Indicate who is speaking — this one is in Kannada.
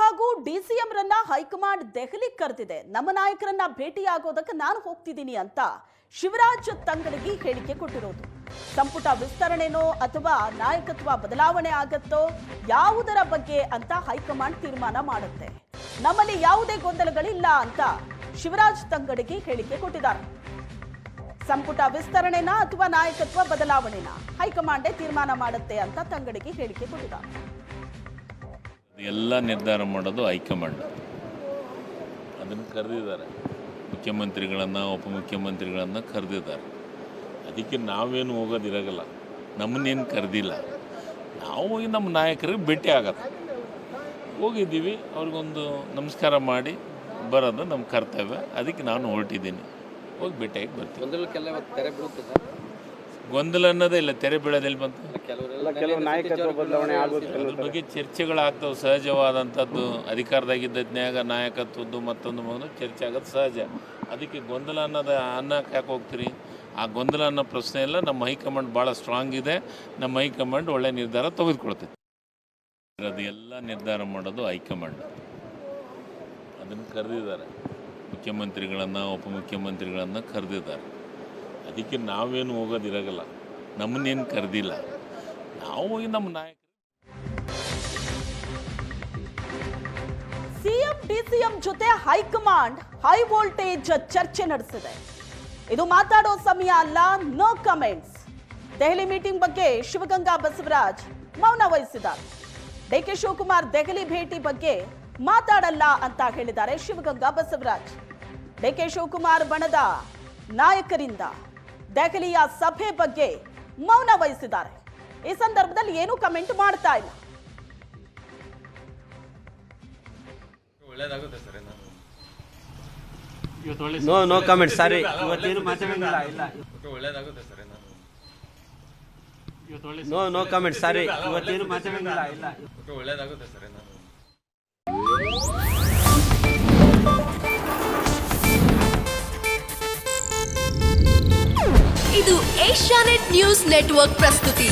Speaker 1: ನಿಜವಾಗೂ ಡಿಸಿಎಂ ರನ್ನ ಹೈಕಮಾಂಡ್ ದೆಹಲಿ ಕರೆದಿದೆ. ನಮ್ಮ ನಾಯಕರನ್ನ ಭೇಟಿಯಾಗೋದಕ್ಕೆ ನಾನು ಹೋಗ್ತಿದ್ದೀನಿ ಅಂತ ಶಿವರಾಜ್ ತಂಗಡಗಿ ಹೇಳಿಕೆ ಕೊಟ್ಟಿರೋದು. ಸಂಪುಟ ವಿಸ್ತರಣೆನೋ ಅಥವಾ ನಾಯಕತ್ವ ಬದಲಾವಣೆ ಆಗತ್ತೋ ಯಾವುದರ ಬಗ್ಗೆ ಅಂತ ಹೈಕಮಾಂಡ್ ತೀರ್ಮಾನ ಮಾಡುತ್ತೆ. ನಮ್ಮಲ್ಲಿ ಯಾವುದೇ ಗೊಂದಲಗಳಿಲ್ಲ ಅಂತ ಶಿವರಾಜ್ ತಂಗಡಗಿ ಹೇಳಿಕೆ ಕೊಟ್ಟಿದ್ದಾರೆ. ಸಂಪುಟ ವಿಸ್ತರಣೆನಾ ಅಥವಾ ನಾಯಕತ್ವ ಬದಲಾವಣೆನಾ ಹೈಕಮಾಂಡೇ ತೀರ್ಮಾನ ಮಾಡುತ್ತೆ ಅಂತ ತಂಗಡಗಿ ಹೇಳಿಕೆ ಕೊಟ್ಟಿದ್ದಾರೆ.
Speaker 2: ಎಲ್ಲ ನಿರ್ಧಾರ ಮಾಡೋದು ಹೈಕಮಾಂಡ್. ಅದನ್ನು ಕರೆದಿದ್ದಾರೆ, ಮುಖ್ಯಮಂತ್ರಿಗಳನ್ನು ಉಪಮುಖ್ಯಮಂತ್ರಿಗಳನ್ನು ಕರೆದಿದ್ದಾರೆ. ಅದಕ್ಕೆ ನಾವೇನು ಹೋಗೋದಿರಲ್ಲ, ನಮ್ಮನ್ನೇನು ಕರೆದಿಲ್ಲ. ನಾವು ಹೋಗಿ ನಮ್ಮ ನಾಯಕರಿಗೆ ಭೇಟಿ ಆಗತ್ತೆ, ಹೋಗಿದ್ದೀವಿ, ಅವ್ರಿಗೊಂದು ನಮಸ್ಕಾರ ಮಾಡಿ ಬರೋದು ನಮ್ಮ ಕರ್ತವ್ಯ. ಅದಕ್ಕೆ ನಾನು ಹೊರಟಿದ್ದೀನಿ, ಹೋಗಿ ಭೇಟಿಯಾಗಿ ಬರ್ತೀವಿ. ಗೊಂದಲ ಅನ್ನೋದೇ ಇಲ್ಲ, ತೆರೆ ಬೀಳೋದಲ್ಲಿ ಬಂತು. ಅದ್ರ ಬಗ್ಗೆ ಚರ್ಚೆಗಳಾಗ್ತವೆ, ಸಹಜವಾದಂಥದ್ದು. ಅಧಿಕಾರದಾಗಿದ್ದಾಗ ನಾಯಕತ್ವದ್ದು ಮತ್ತೊಂದು ಮಗನು ಚರ್ಚೆ ಆಗೋದು ಸಹಜ. ಅದಕ್ಕೆ ಗೊಂದಲ ಅನ್ನೋದು ಅನ್ನಕ್ಕೆ ಯಾಕೆ ಹೋಗ್ತೀರಿ? ಆ ಗೊಂದಲ ಅನ್ನೋ ಪ್ರಶ್ನೆ ಎಲ್ಲ. ನಮ್ಮ ಹೈಕಮಾಂಡ್ ಭಾಳ ಸ್ಟ್ರಾಂಗ್ ಇದೆ. ನಮ್ಮ ಹೈಕಮಾಂಡ್ ಒಳ್ಳೆ ನಿರ್ಧಾರ ತೆಗೆದುಕೊಳ್ತೈತೆ. ಅದು ಎಲ್ಲ ನಿರ್ಧಾರ ಮಾಡೋದು ಹೈಕಮಾಂಡ್. ಅದನ್ನು ಕರೆದಿದ್ದಾರೆ, ಮುಖ್ಯಮಂತ್ರಿಗಳನ್ನು ಉಪಮುಖ್ಯಮಂತ್ರಿಗಳನ್ನು ಕರೆದಿದ್ದಾರೆ. ಅದಕ್ಕೆ ನಾವೇನು ಹೋಗೋದಿರಲ್ಲ, ನಮ್ಮನ್ನೇನು ಕರೆದಿಲ್ಲ. ನಾವು ಹೋಗಿ ನಮ್ಮ ನಾಯಕರು.
Speaker 1: ಸಿಎಂ ಡಿಸಿಎಂ ಜೊತೆ ಹೈಕಮಾಂಡ್ ಹೈ ವೋಲ್ಟೇಜ್ ಚರ್ಚೆ ನಡೆಸಿದೆ. ಇದು ಮಾತಾಡೋ ಸಮಯ ಅಲ್ಲ, ನೋ ಕಮೆಂಟ್ಸ್. ದೆಹಲಿ ಮೀಟಿಂಗ್ ಬಗ್ಗೆ ಶಿವಗಂಗಾ ಬಸವರಾಜ್ ಮೌನ ವಹಿಸಿದ್ದಾರೆ. ಡಿಕೆ ಶಿವಕುಮಾರ್ ದೆಹಲಿ ಭೇಟಿ ಬಗ್ಗೆ ಮಾತಾಡಲ್ಲ ಅಂತ ಹೇಳಿದ್ದಾರೆ ಶಿವಗಂಗಾ ಬಸವರಾಜ್. ಡಿಕೆ ಶಿವಕುಮಾರ್ ಬಣದ ನಾಯಕರಿಂದ ದೆಹಲಿಯ ಸಭೆ ಬಗ್ಗೆ ಮೌನ ವಹಿಸಿದ್ದಾರೆ. ಈ ಸಂದರ್ಭದಲ್ಲಿ ಏನೂ ಕಮೆಂಟ್ ಮಾಡ್ತಾ ಇಲ್ಲ.
Speaker 3: No comment. ಸಾರಿ, ಇವತ್ತೇನು ಮಾತಾಡಂಗಿಲ್ಲ. ಇಲ್ಲ, ನೋ ಕಮೆಂಟ್. ಸಾರಿ, ಇವತ್ತೇನು ಮಾತಾಡಂಗಿಲ್ಲ. ಇಲ್ಲ, ಒಳ್ಳೇದಾಗುತ್ತೆ ಸರ್.
Speaker 4: ಇದು ಏಷ್ಯಾನೆಟ್ ನ್ಯೂಸ್ ನೆಟ್ವರ್ಕ್ ಪ್ರಸ್ತುತಿ.